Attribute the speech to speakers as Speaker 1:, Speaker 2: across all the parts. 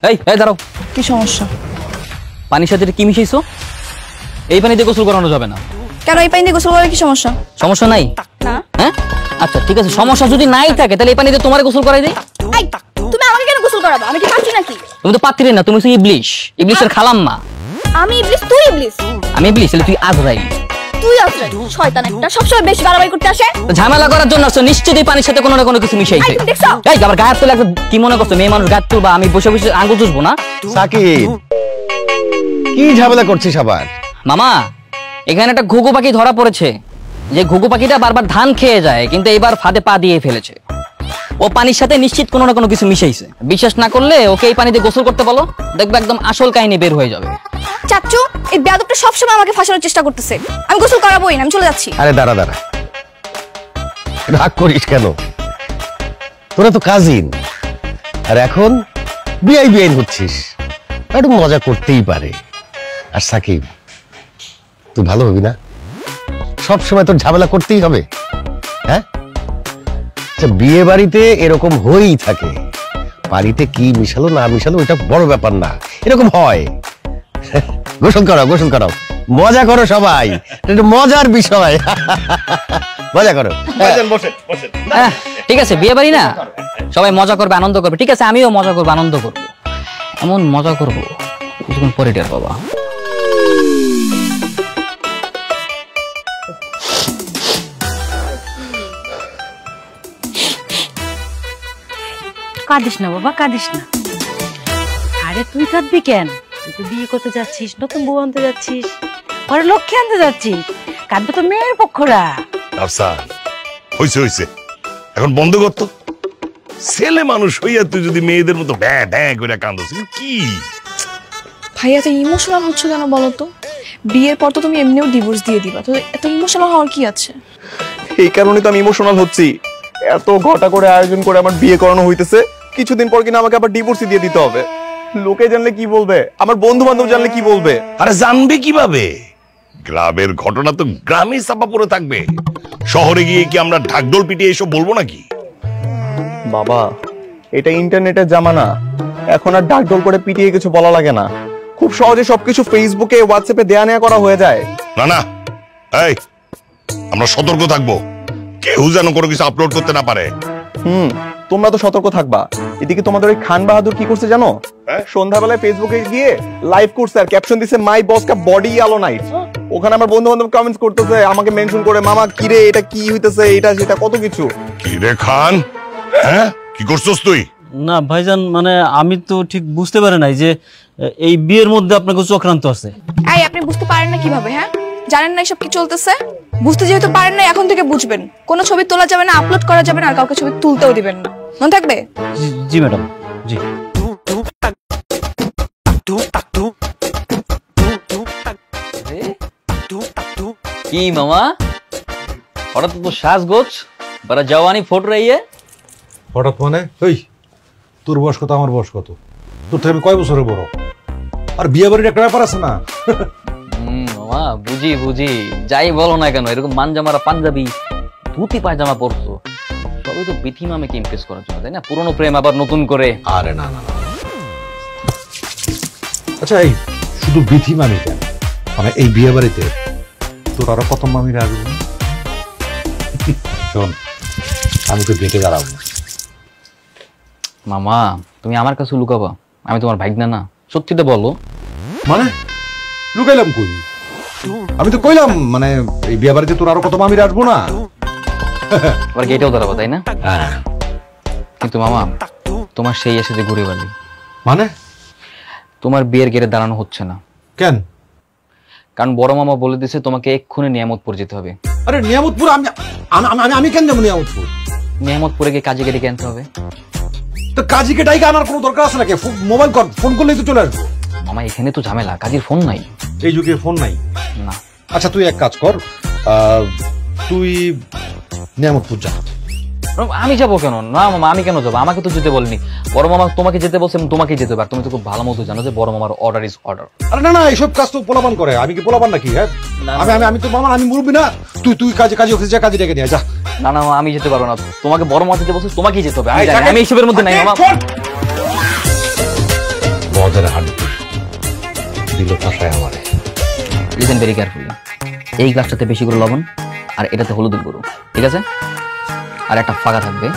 Speaker 1: এই দাঁড়াও।
Speaker 2: কি সমস্যা?
Speaker 1: পানির সাথে কি মিশাইছো? এই পানি দিয়ে গোসল করানো যাবে না।
Speaker 2: কেন এই পানি দিয়ে গোসল করার কি সমস্যা?
Speaker 1: সমস্যা নাই
Speaker 2: না।
Speaker 1: হ্যাঁ আচ্ছা ঠিক আছে, সমস্যা যদি নাই থাকে তাহলে এই পানি দিয়ে তোমার গোসল করাই দেই।
Speaker 2: তুমি আমাকে কেন গোসল করাবা? আমি কি পাচ্ছি নাকি?
Speaker 1: তুমি তো পাত্রী না, তুমি হচ্ছে ইবলিশ, ইবলিশের খালাম্মা।
Speaker 2: আমি ইবলিশ, তুই ইবলিশ।
Speaker 1: আমি ইবলিশ, তাহলে তুই আজরাইল।
Speaker 2: তুই আজরাইল, শয়তান একটা, সবসময় বেশি বাড়াবাড়ি করতে আসে।
Speaker 1: ঝামেলা করার জন্য আসছো, নিশ্চয়ই পানির সাথে কোনো না কোনো কিছু মিশাইছে।
Speaker 2: দেখছো?
Speaker 1: এই আবার গায়ে তুলে কি মনে করছো? মেয়ে মানুষ গায়ে তুলবা, আমি বসে বসে আঙ্গুল চুষবো না?
Speaker 3: সাকিব, কি ঝামেলা করছিস আবার?
Speaker 1: মামা, এখানে একটা ঘুঘু পাখি ধরা পড়েছে। যে ঘুঘু পাখিটা বারবার ধান খেয়ে যায়, কিন্তু এবার ফাঁদে পা দিয়ে ফেলেছে। ও পানির সাথে নিশ্চিত কোনো না কোনো কিছু মিশাইছে। বিশ্বাস না করলে ওকে এই পানিতে গোসল করতে বলো, দেখবে একদম আসল কাহিনী বের হয়ে যাবে।
Speaker 2: চাচ্চু, এই বেয়াদবটা সবসময় আমাকে ফাঁসানোর চেষ্টা করতেছে। আমি গোসল করাবোই না, আমি চলে যাচ্ছি।
Speaker 3: আরে দাঁড়া, রাগ করিস কেন? তোরা তো কাজিন, আর এখন বিআই হচ্ছিস, একটু মজা করতেই পারে। আর সাকিব, তুই ভালো হবি না? সব সময় তোর ঝামেলা করতেই হবে? হ্যাঁ, বিয়ে বাড়িতে এরকম হয়েই থাকে। বাড়িতে কি মিশালো না মিশালো এটা বড় ব্যাপার না, এরকম হয়। গোসল করাও, মজা করো সবাই, এটা মজার বিষয়। মজা করো।
Speaker 1: ঠিক আছে, বিয়ে বাড়ি না, সবাই মজা করবে, আনন্দ করবে। ঠিক আছে, আমিও মজা করবো, আনন্দ করবো। এমন মজা করবো কিছুক্ষণ পরে টের বাবা।
Speaker 4: কাঁদিস না বাবা, কাঁদিস না। আরে তুই কাঁদবি কেন? তুই তো বিয়ে করতে যাচ্ছিস, নতুন বউ আনতে যাচ্ছিস, ঘরে লক্ষ্মী আনতে যাচ্ছিস। কাঁদবে তো মেয়ের পক্ষরা।
Speaker 5: হইছে এখন বন্ধ করতো। ছেলে মানুষ হইয়া তুই যদি মেয়েদের মতো ব্যাঁ ব্যাঁ করে কান্দছিস কি?
Speaker 2: ভাইয়া তো ইমোশনাল হচ্ছ কেন বলো তো? বিয়ের পর তো তুমি এমনিও ডিভোর্স দিয়ে দিবা, তো এত ইমোশনাল হওয়ার কি আছে?
Speaker 6: এই কারণে তো আমি ইমোশনাল হচ্ছি। এত ঘটা করে আয়োজন করে আমার বিয়ে করানো হইতেছে, কিছুদিন পর কিনা আমাকে আবার ডিভোর্সই দিয়ে দিতে হবে। লোকে জানলে কি বলবে? আমার বন্ধু বান্ধব জানলে কি বলবে?
Speaker 5: আরে জানবে কিভাবে? গ্রামের ঘটনা তো গ্রামে চাপা পড়ে থাকবে। শহরে গিয়ে কি আমরা ঢাকঢোল পিটিয়ে এসব বলবো নাকি?
Speaker 6: বাবা, এটা ইন্টারনেটের জামানা, এখন আর ঢাকঢোল করে পিটিয়ে কিছু বলা লাগে না। খুব সহজে সবকিছু ফেসবুকে, হোয়াটসঅ্যাপে দেয়া নেয়া করা হয়ে যায়।
Speaker 5: না, এই আমরা সতর্ক থাকবো, কেউ যেন কোনো কিছু আপলোড করতে না পারে।
Speaker 6: তোমরা তো সতর্ক থাকবা। এদিকে তোমাদের ওই খান বাহাদুর কি করছে জানো? সন্ধ্যাবেলায় ফেসবুকে গিয়ে লাইভ করছে আর ক্যাপশন দিছে মাই বস কা বডি আলো নাইট। ওখানে আমার বন্ধু বান্ধব কমেন্টস করতেছে, আমাকে মেনশন করে, মামা কিরে এটা কি হইতেছে, এটা সেটা কত কিছু।
Speaker 5: কিরে খান, হ্যাঁ কি করছস তুই?
Speaker 7: না ভাইজান, মানে আমি তো ঠিক বুঝতে পারি নাই যে এই বিয়ের মধ্যে আপনাকে চক্রান্ত আছে।
Speaker 2: এই আপনি বুঝতে পারেন না কিভাবে? হ্যাঁ, জানেন না এসব কি চলতেছে? বুঝতে যেহেতু পারেন না, এখন থেকে বুঝবেন। কোনো ছবি তোলা যাবে না, আপলোড করা যাবে না, আর কাউকে ছবি তুলতেও দিবেন না। মনে থাকবে?
Speaker 7: জি ম্যাডাম, জি।
Speaker 1: কি মামা, হঠাৎ তো সাজগোজ, বড় জওয়ানি ফুট রही है।
Speaker 8: হঠাৎ মানে? এই তোর বয়স কত, আমার বয়স কত? তোর থেকে আমি কয় বছরের বড়? আর বিয়ে বাড়ির একটা ব্যাপার আছে না?
Speaker 1: মামা বুঝি, যাই বলো না কেন, এরকম মানজামারা পাঞ্জাবি ধুতি পায়জামা পরছো, সবই তো বিথি মামাকে ইমপ্রেস করার জন্য, তাই না? পুরনো প্রেম আবার নতুন করে।
Speaker 8: আরে না, আচ্ছা এই শুধু বিথি মামি কেন, মানে এই বিয়ে বাড়িতে তোর আরো কত মামিরা আসবে? শোন, আমি তো গেটে দাঁড়াবো।
Speaker 1: মামা তুমি আমার কাছে লুকাবা? আমি তোমার ভাইগনা না, সত্যিটা বলো।
Speaker 8: মানে লুকাইলাম কই? আমি তো কইলাম মানে এই বিয়ে বাড়িতে তোর আরো কত মামিরা আসবো না?
Speaker 1: আবার গেটেও দাঁড়াবো, তাই না? কিন্তু মামা তোমার সেই এসে যে ঘুরে বালি,
Speaker 8: মানে
Speaker 1: তোমার বিয়ের গেটে দাঁড়ানো হচ্ছে না।
Speaker 8: কেন?
Speaker 1: কারণ বড় মামা বলে দিয়েছে তোমাকে এক্ষুনি নিয়ামতপুর যেতে হবে।
Speaker 8: আরে নিয়ামতপুর? আমি কেন যাবো নিয়ামতপুর?
Speaker 1: নিয়ামতপুরে গিয়ে কাজী গেটে আনতে হবে।
Speaker 8: তো কাজীকে ডাইকে আনার কোনো দরকার আছে নাকি? মোবাইল কর, ফোন করলেই তো চলে আসবো।
Speaker 1: মামা এখানে তো ঝামেলা, কাজীর ফোন নাই।
Speaker 8: এই যুগে ফোন নাই?
Speaker 1: না।
Speaker 8: আচ্ছা তুই এক কাজ কর, তুই নিয়ামতপুর যা।
Speaker 1: আমি যাবো কেন? না মামা আমি কেন যাবো? আমাকে তো যেতে বলেনি বড় মামা, তোমাকে যেতে বলছে, তোমাকে যেতে হবে। তুমি তো খুব ভালো মতো জানো যে বড় মামার অর্ডার ইজ অর্ডার।
Speaker 8: আরে না, এইসব কাজ তো পোলাপান করে, আমি কি পোলাপান নাকি? হ্যাঁ, আমি তো মামা, আমি মুরব্বি না? তুই কাজে অফিসে যা, কাজে ডেকে নিয়ে যা।
Speaker 1: না আমি যেতে পারবো না, তোমাকে বড় মামা যেতে বলছে, তোমাকেই যেতে হবে। আমি এইসবের মধ্যে নাই মামা।
Speaker 8: ধরে হাঁটবে দিল ফাঁসায় আমারে।
Speaker 1: Listen very carefully. এই গ্লাসটাতে বেশি করে লবণ আর এটাতে হলুদের গুঁড়ো, ঠিক আছে? আর একটা ফাঁকা থাকবে,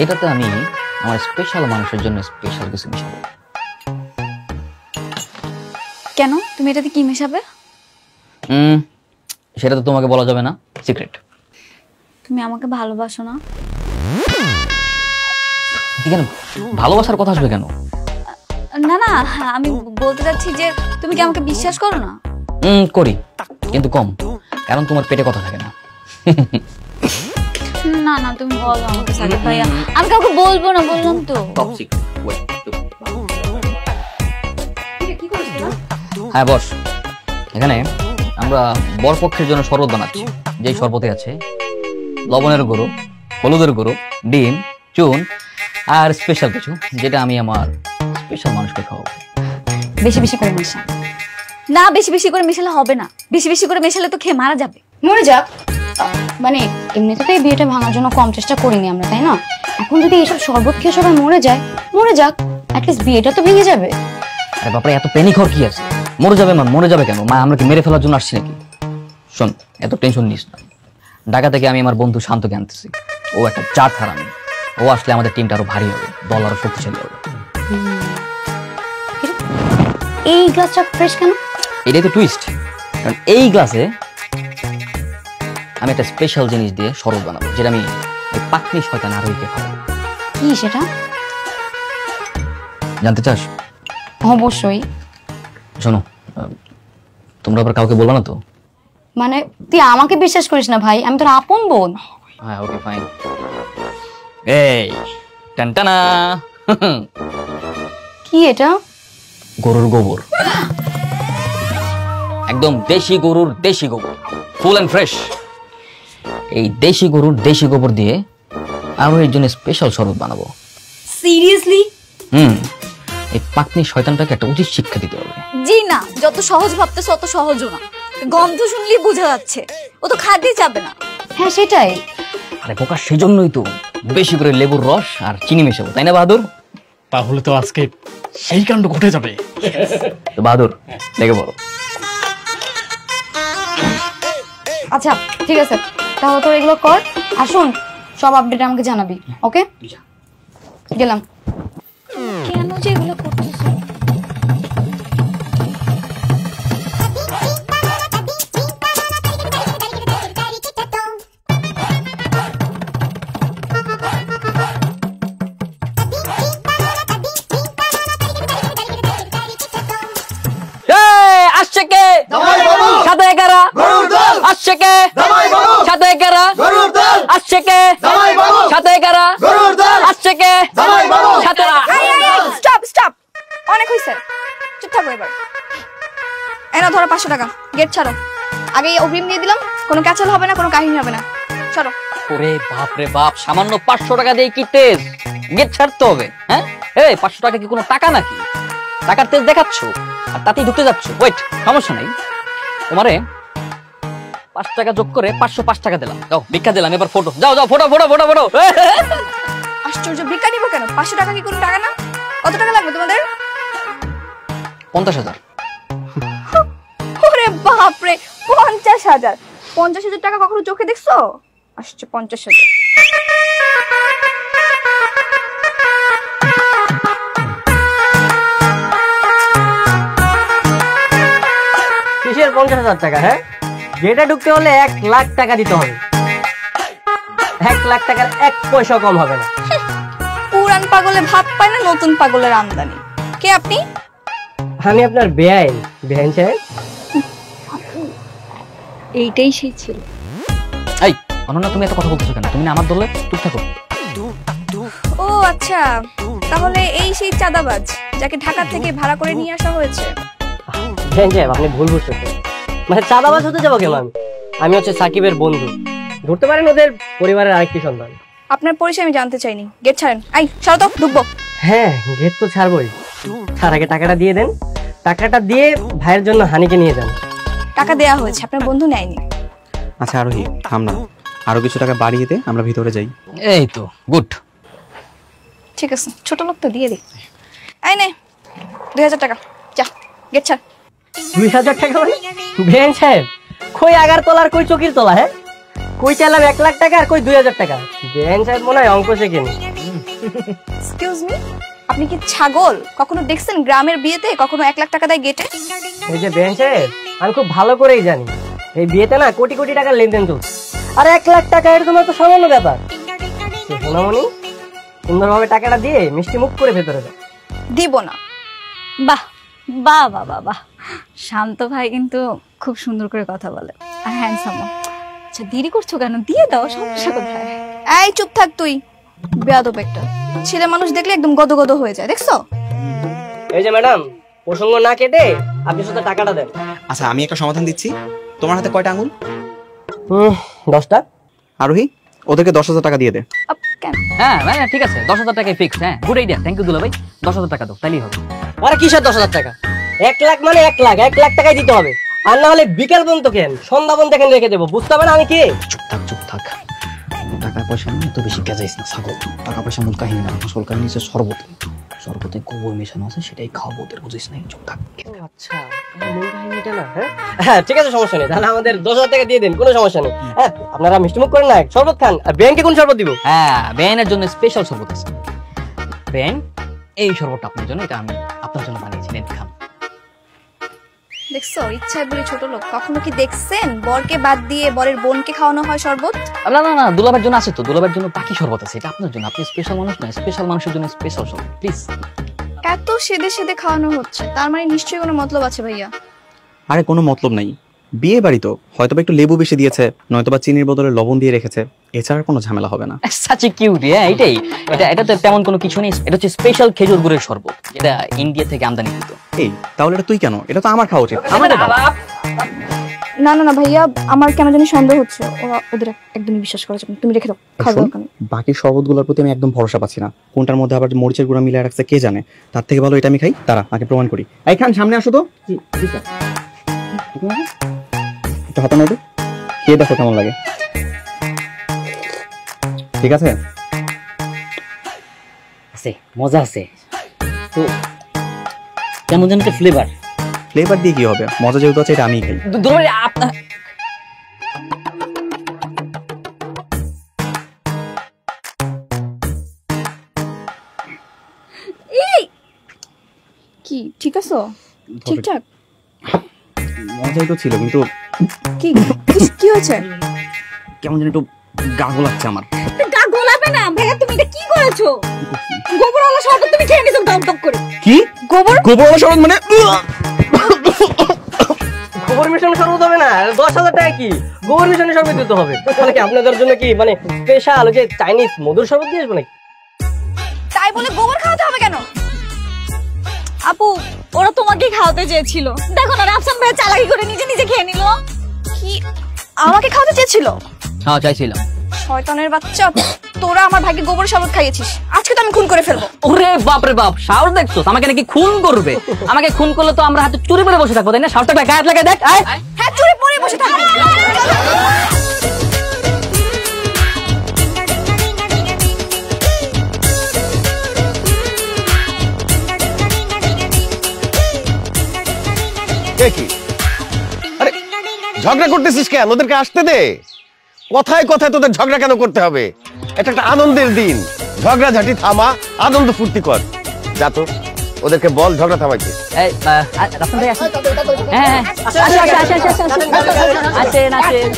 Speaker 1: এটাতে আমি আমার স্পেশাল মানুষের জন্য স্পেশাল কিছু মিশাবো।
Speaker 2: কেন তুমি এটাতে কি মেশাবে?
Speaker 1: সেটা তো তোমাকে বলা যাবে না, সিক্রেট।
Speaker 2: তুমি আমাকে ভালোবাসো না?
Speaker 1: কেন ভালোবাসার কথা আসবে কেন?
Speaker 2: না না, আমি বলতে চাচ্ছি যে তুমি কি আমাকে বিশ্বাস করো না?
Speaker 1: করি, কিন্তু কম, কারণ তোমার পেটে কথা থাকে না।
Speaker 2: না না, তুমি বলো আমাকে সাকিব ভাইয়া। আমি কাউকে বলবো না, বললাম তো।
Speaker 1: Top secret. হ্যাঁ বস, এখানে আমরা বরপক্ষের জন্য শরবত বানাচ্ছি। যেই শরবতে আছে লবণের গুঁড়ো, হলুদের গুঁড়ো, ডিম, চুন আর স্পেশাল কিছু, যেটা আমি আমার স্পেশাল মানুষকে খাওয়াবো।
Speaker 2: বেশি বেশি করে মেশা না, বেশি বেশি করে মেশালে হবে না। বেশি বেশি করে মেশালে তো খেয়ে মারা যাবে।
Speaker 9: মরে যাক, মানে এমনিতে তো এই বিয়েটা ভাঙার জন্য কম চেষ্টা করিনি আমরা, তাই না? এখন যদি এইসব শরবত খেয়ে সবাই মরে যায়, মরে যাক, অ্যাটলিস্ট বিয়েটা তো ভেঙে যাবে।
Speaker 1: আরে বাপরে, এত প্যানিক হওয়ার কি আছে? মরে যাবে মা, মরে যাবে কেন? মা আমরা কি মেরে ফেলার জন্য আসছি নাকি? শোন, এত টেনশন নিস না। ঢাকা থেকে আমি আমার বন্ধু শান্তকে আনতেছি। ও একটা জাত হারামি। ও আসলে আমাদের টিমটা আরো ভারী হবে, দল আরো শক্তিশালী হবে।
Speaker 9: এই গ্লাসটা ফ্রেশ কেন?
Speaker 1: এটাই তো টুইস্ট, কারণ এই গ্লাসে আমি একটা স্পেশাল জিনিস দিয়ে শরবত বানাবো, যেটা আমি ওই পাকনি শয়তান আরোহীকে খাবো।
Speaker 9: কি সেটা?
Speaker 1: জানতে চাস?
Speaker 9: অবশ্যই।
Speaker 1: শোনো, তোমরা আবার কাউকে বলবো না তো?
Speaker 9: মানে তুই আমাকে বিশ্বাস করিস না ভাই, আমি তোর আপন বোন।
Speaker 1: হ্যাঁ ওকে ফাইন। এই টানটানা,
Speaker 9: কি এটা?
Speaker 1: গরুর গোবর, একদম দেশি গরুর দেশি গোবর, ফুল এন্ড ফ্রেশ। এই দেশি গরুর দেশি গোবর দিয়ে আরোহীর জন্য স্পেশাল শরবত বানাবো।
Speaker 2: সিরিয়াসলি?
Speaker 1: এই পাকনি শয়তানটাকে একটা উচিত শিক্ষা দিতে হবে।
Speaker 2: জি না, যত সহজ ভাবতেছো অত সহজও না। গন্ধ শুনলেই বোঝা যাচ্ছে ও তো খাদ্যই যাবে না।
Speaker 9: হ্যাঁ সেটাই।
Speaker 1: আরে বোকা, সেজন্যই তো বেশি করে লেবুর রস আর চিনি মেশাবো, তাই না বাহাদুর?
Speaker 10: তাহলে তো আজকে সেই কাণ্ড ঘটে যাবে।
Speaker 1: তো বাহাদুর লেগে পড়ো।
Speaker 9: আচ্ছা ঠিক আছে, তাহলে তোর এগুলো কর, আর শোন, সব আপডেট আমাকে জানাবি, ওকে? গেলাম।
Speaker 2: কেন যে এগুলো করতেছো?
Speaker 1: আসছে কে? সাথে একারা আসছে কে? সাথে একারা আসছে কে? সাথে একারা আসছে কে? সাথে।
Speaker 2: স্টপ স্টপ, অনেক হয়েছে, চুপ থাকো এবার। এনা ধরো 500 টাকা, গেট ছাড়ো। আগে অগ্রিম দিয়ে দিলাম, কোনো ক্যাচাল হবে না, কোনো কাহিনী হবে না, ছাড়ো।
Speaker 1: ওরে বাপ রে বাপ, সামান্য 500 টাকা দিয়ে কি তেজ? গেট ছাড়তে হবে? হ্যাঁ, এই 500 টাকা কি কোনো টাকা নাকি? টাকার তেজ দেখাচ্ছ আর তাতেই ঢুকতে যাচ্ছ। ওয়েট, সমস্যা নাই, তোমারে 5 টাকা যোগ করে 505 টাকা দিলাম। যাও ভিক্ষা দিলাম, এবার ফটো। যাও যাও, ফটো ফটো ফটো ফটো।
Speaker 2: আশ্চর্য, ভিক্ষা নিবো কেন? 500 টাকা কি কোনো টাকা না? কত টাকা লাগবে তোমাদের?
Speaker 1: 50,000।
Speaker 2: ওরে বাপ রে, 50,000! 50,000 টাকা কখনো চোখে দেখছো? আসছে 50,000।
Speaker 11: কিসের 50,000 টাকা? হ্যাঁ, যেটা ঢুকতে হলে 1 লাখ টাকা দিতে হবে। 1 লাখ টাকার 1 পয়সা কম হবে না।
Speaker 2: পুরান পাগলে ভাত পায় না, নতুন পাগলের আমদানি। কে আপনি?
Speaker 11: আমি আপনার বেআইন সাহেব।
Speaker 2: এইটাই সেই ছিল।
Speaker 1: এই অনন্যা, তুমি এত কথা বলতেছো কেন? তুমি না আমার দলে, চুপ থাকো।
Speaker 2: ও আচ্ছা, তাহলে এই সেই চাঁদাবাজ যাকে ঢাকা থেকে ভাড়া করে নিয়ে আসা হয়েছে।
Speaker 11: বেআইন সাহেব, আপনি ভুল বুঝতেছেন। মানে চাঁদাবাজ হতে যাবো কেন? আমি হচ্ছে সাকিবের বন্ধু। ধরতে পারেন ওদের পরিবারের আরেকটি সন্তান।
Speaker 2: আপনার পরিচয় আমি জানতে চাইনি, গেট ছাড়েন। আই সরো তো, ঢুকবো।
Speaker 11: হ্যাঁ, গেট তো ছাড়বই, তার আগে টাকাটা দিয়ে দেন। টাকাটা দিয়ে ভাইয়ের জন্য হানিকে নিয়ে যান।
Speaker 2: টাকা দেয়া হয়েছে, আপনার বন্ধু নেয়নি।
Speaker 12: আচ্ছা আরোহী, থাম না, আরো কিছু টাকা বাড়িয়ে দে, আমরা ভিতরে যাই।
Speaker 1: এই তো গুড।
Speaker 2: ঠিক আছে, ছোট লোক তো দিয়ে দিই। এই নে 2000 টাকা, যা গেট ছাড়।
Speaker 11: 2000 টাকা মানে বেন সাহেব কই আগার তলার কই চকির তলা? হ্যাঁ, কই চাইলাম 1 লাখ টাকা আর কই 2000 টাকা। বেন সাহেব মনে হয় অঙ্ক শেখেনি।
Speaker 2: এক্সকিউজ মি, আপনি কি ছাগল? কখনো দেখছেন গ্রামের বিয়েতে কখনো 1 লাখ টাকা দেয় গেটে?
Speaker 11: এই যে বেন সাহেব, আমি খুব ভালো করেই জানি এই বিয়েতে না কোটি কোটি টাকার লেনদেন চলছে, আর 1 লাখ টাকা এর জন্য তো সামান্য ব্যাপার। সোনামণি সুন্দরভাবে টাকাটা দিয়ে মিষ্টি মুখ করে ভেতরে যাও।
Speaker 2: দিব না।
Speaker 13: বাহ বাহ বাহ বাহ বাহ, শান্ত ভাই কিন্তু খুব সুন্দর করে কথা বলে আর হ্যান্ডসাম। আচ্ছা দেরি করছো কেন, দিয়ে দাও, সমস্যা কোথায়?
Speaker 2: এই চুপ থাক তুই, বেয়াদব একটা। ছেলে মানুষ দেখলে একদম গদগদ হয়ে যায়, দেখছো?
Speaker 11: এই যে ম্যাডাম, প্রসঙ্গ না কেটে আপনি শুধু টাকাটা দেন।
Speaker 12: আচ্ছা আমি একটা সমাধান দিচ্ছি। তোমার হাতে কয়টা আঙুল?
Speaker 11: 10টা।
Speaker 12: আরোহী, ওদেরকে 10,000 টাকা দিয়ে দে।
Speaker 1: হ্যাঁ মানে ঠিক আছে, 10,000 টাকায় ফিক্স। হ্যাঁ গুড আইডিয়া, থ্যাংক ইউ দুলা ভাই। 10,000 টাকা দাও, তাইলেই হবে।
Speaker 11: আরে কিসের 10,000 টাকা? 1 লাখ মানে 1 লাখ, 1 লাখ টাকাই দিতে হবে। আর না হলে বিকেল পর্যন্ত কেন, সন্ধ্যা পর্যন্ত কেন রেখে দেবো, বুঝতে হবে না আমি কে?
Speaker 1: চুপ থাক। টাকা পয়সা নিয়ে তো বেশি গেজাইস না ছাগল। টাকা পয়সা মূল কাহিনী না, আসল কাহিনী হচ্ছে শরবতে গোবর মেশানো আছে, সেটাই খাওয়াবো ওদের, বুঝিস না? চুপ থাক।
Speaker 11: আচ্ছা মূল কাহিনীটা না? হ্যাঁ ঠিক আছে, সমস্যা নেই, তাহলে আমাদের 10,000 টাকা দিয়ে দেন, কোনো সমস্যা নেই। হ্যাঁ আপনারা মিষ্টি মুখ করেন না, শরবত খান। আর বেনকে কোন শরবত দিব?
Speaker 1: হ্যাঁ বেনের জন্য স্পেশাল শরবত আছে। বেন, এই শরবতটা আপনার জন্য, এটা আমি আপনার জন্য বানিয়েছি, নেন খান।
Speaker 2: দেখছো ইচ্ছায় বলি ছোট লোক। কখনো কি দেখছেন বরকে বাদ দিয়ে বরের বোনকে খাওয়ানো হয় শরবত?
Speaker 1: না দুলাভাইয়ের জন্য আছে তো, দুলাভাইয়ের জন্য বাকি শরবত আছে, এটা আপনার জন্য। আপনি স্পেশাল মানুষ না, স্পেশাল মানুষের জন্য স্পেশাল শরবত, প্লিজ।
Speaker 2: এত সেদে সেদে খাওয়ানো হচ্ছে, তার মানে নিশ্চয়ই কোনো মতলব আছে ভাইয়া।
Speaker 12: আরে কোনো মতলব নাই, বিয়ে বাড়ি তো, হয়তোবা একটু লেবু বেশি দিয়েছে, নয়তোবা চিনির বদলে লবণ দিয়ে রেখেছে, এছাড়া কোনো ঝামেলা হবে না।
Speaker 1: Such a cute. হ্যাঁ এটাই, এটা তো তেমন কোনো কিছু নেই। এটা হচ্ছে স্পেশাল খেজুর গুড়ের শরবত, এটা ইন্ডিয়া থেকে আমদানি কৃত।
Speaker 12: এই তাহলে এটা তুই কেন? এটা তো আমার খাওয়া উচিত।
Speaker 2: না ভাইয়া, আমার কেন জানি সন্দেহ হচ্ছে, ওদের একদমই বিশ্বাস করা যাবে না। তুমি রেখে দাও, খাওয়া দরকার নেই।
Speaker 12: বাকি শরবতগুলোর প্রতি আমি একদম ভরসা পাচ্ছি না, কোনটার মধ্যে আবার মরিচের গুঁড়া মিলিয়ে রাখছে কে জানে। তার থেকে ভালো এটা আমি খাই, তারা আগে প্রমাণ করি। এই খান, সামনে আসো তো। একটু হাতে নাও, খেয়ে দেখো কেমন লাগে। ঠিক আছে,
Speaker 1: মজা আছে তো, কেমন যেন একটা ফ্লেভার
Speaker 12: দিয়ে কি হবে? মজা যেহেতু আছে, এটা আমি খাই।
Speaker 2: কি ঠিক আছে? ঠিকঠাক
Speaker 12: মজাই তো ছিল, কিন্তু
Speaker 2: কি কি হয়েছে?
Speaker 12: কেমন যেন একটু গা গোলাচ্ছে আমার।
Speaker 13: গা গোলাবে না ভাইয়া, তুমি এটা কি করেছো? গোবরওয়ালা শরবত তুমি খেয়ে নিছো দম দম করে।
Speaker 12: কি গোবরওয়ালা শরবত মানে?
Speaker 11: গোবর মিশানো শরবত হবে না? 10,000 টাকা কি গোবর মিশানো শরবত দিতে হবে? তাহলে কি আপনাদের জন্য কি মানে স্পেশাল যে চাইনিজ মধুর শরবত দিয়ে আসবো নাকি?
Speaker 2: তাই বলে গোবর খাওয়াতে হবে কেন?
Speaker 13: আপু ওরা তোমাকে খাওয়াতে চেয়েছিল, দেখো না রাফসান ভাই চালাকি করে নিজে নিজে খেয়ে নিল।
Speaker 2: কি আমাকে খাওয়াতে চেয়েছিল?
Speaker 1: হ্যাঁ চাইছিলাম।
Speaker 2: শয়তানের বাচ্চা, তোরা আমার ভাইকে গোবর শরবত খাইয়েছিস, আজকে তো আমি খুন করে ফেলবো।
Speaker 1: ওরে বাপ রে বাপ, সাহস দেখছো? আমাকে নাকি খুন করবে? আমাকে খুন করলে তো আমরা হাতে চুরি পরে বসে থাকবো, তাই না? সাহসটা গায়ে লাগে, দেখ।
Speaker 2: হ্যাঁ চুরি পরে বসে থাকবি।
Speaker 3: আরে ঝগড়া করতেছিস কেন? ওদেরকে আসতে দে। কথায় কথায় তোদের ঝগড়া কেন করতে হবে? এটা একটা আনন্দের দিন, ঝগড়া ঝাঁটি থামা, আনন্দ ফুর্তি কর। যা তো ওদেরকে বল ঝগড়া থামাইতে।
Speaker 1: রাফসান ভাই আসেন। হ্যাঁ আসেন।